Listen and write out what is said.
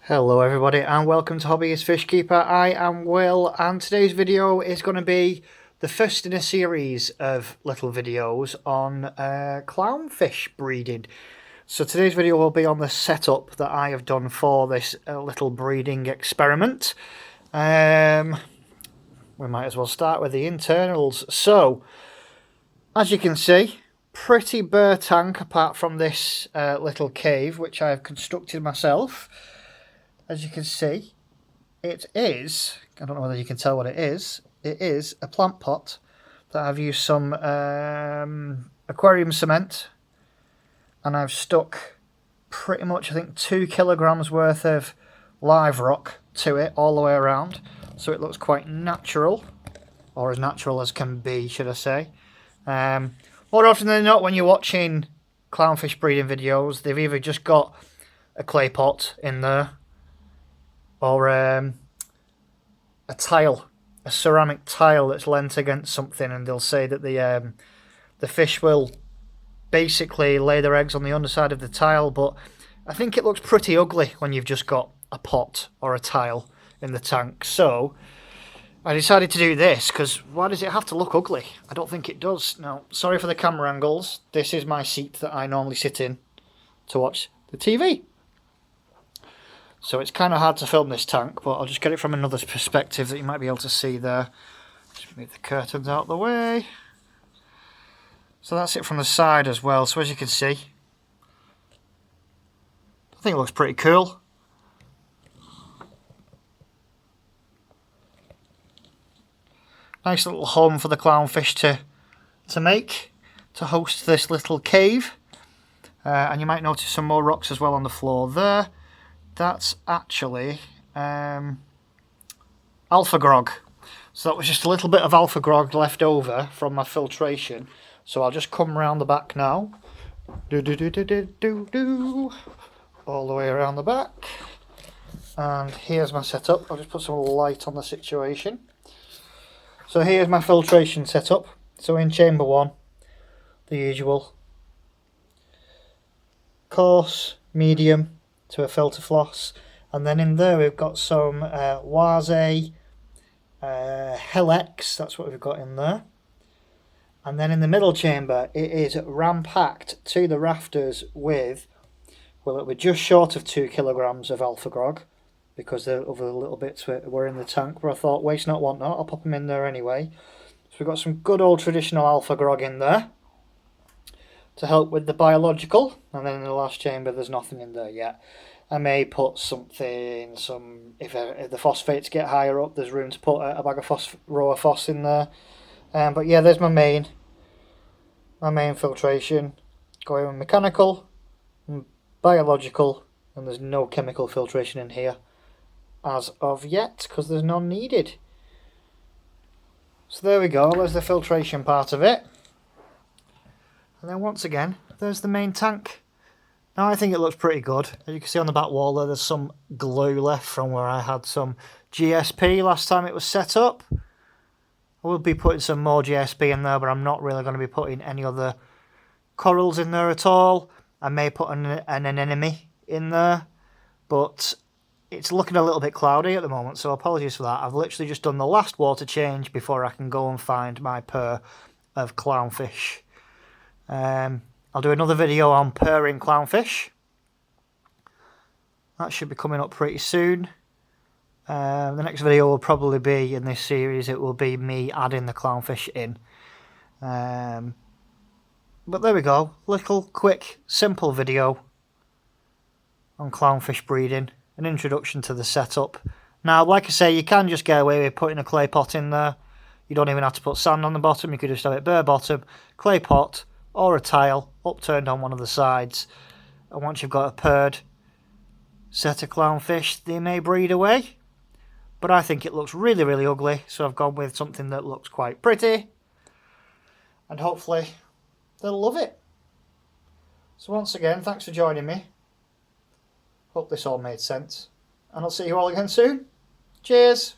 Hello everybody and welcome to Hobbyist Fish Keeper. I am Will and today's video is going to be the first in a series of little videos on clownfish breeding. So today's video will be on the setup that I have done for this little breeding experiment. We might as well start with the internals. So as you can see, pretty bare tank apart from this little cave which I have constructed myself. As you can see, it is, I don't know whether you can tell what it is a plant pot that I've used some aquarium cement and I've stuck pretty much, I think, 2 kilograms worth of live rock to it all the way around, so it looks quite natural, or as natural as can be, should I say. More often than not, when you're watching clownfish breeding videos, they've either just got a clay pot in there or a tile, a ceramic tile that's lent against something, and they'll say that the fish will basically lay their eggs on the underside of the tile, but I think it looks pretty ugly when you've just got a pot or a tile in the tank. So I decided to do this because why does it have to look ugly? I don't think it does. Now, sorry for the camera angles. This is my seat that I normally sit in to watch the TV. So it's kind of hard to film this tank, but I'll just get it from another perspective that you might be able to see there. Just move the curtains out of the way. So that's it from the side as well. So as you can see, I think it looks pretty cool. Nice little home for the clownfish to make, to host this little cave. And you might notice some more rocks as well on the floor there. That's actually alpha grog. So that was just a little bit of alpha grog left over from my filtration. So I'll just come around the back now. All the way around the back. And here's my setup. I'll just put some light on the situation. So here's my filtration setup. So in chamber 1, the usual. Coarse, medium, to a filter floss, and then in there we've got some Waze Hell-X, that's what we've got in there. And then in the middle chamber it is ram-packed to the rafters with, well, it'll be just short of 2 kilograms of alpha grog, because the other little bits were in the tank, but I thought waste not want not, I'll pop them in there anyway. So we've got some good old traditional alpha grog in there to help with the biological, and then in the last chamber there's nothing in there yet. I may put something, if the phosphates get higher up, there's room to put a bag of row of phos in there. But yeah, there's my main filtration, going with mechanical, and biological, and there's no chemical filtration in here as of yet, because there's none needed. So there we go, there's the filtration part of it. And then once again, there's the main tank. Now I think it looks pretty good. As you can see on the back wall there's some glue left from where I had some GSP last time it was set up. I will be putting some more GSP in there, but I'm not really going to be putting any other corals in there at all. I may put an anemone in there, but it's looking a little bit cloudy at the moment, so apologies for that. I've literally just done the last water change before I can go and find my pair of clownfish. I'll do another video on pairing clownfish. That should be coming up pretty soon. The next video will probably be, in this series, it will be me adding the clownfish in. But there we go, little quick simple video on clownfish breeding, an introduction to the setup. Now, like I say, you can just get away with putting a clay pot in there. You don't even have to put sand on the bottom, you could just have it bare bottom, clay pot, or a tile upturned on one of the sides, and once you've got a paired set of clownfish, they may breed away. But I think it looks really, really ugly, so I've gone with something that looks quite pretty, and hopefully they'll love it. So once again, thanks for joining me. Hope this all made sense, and I'll see you all again soon. Cheers.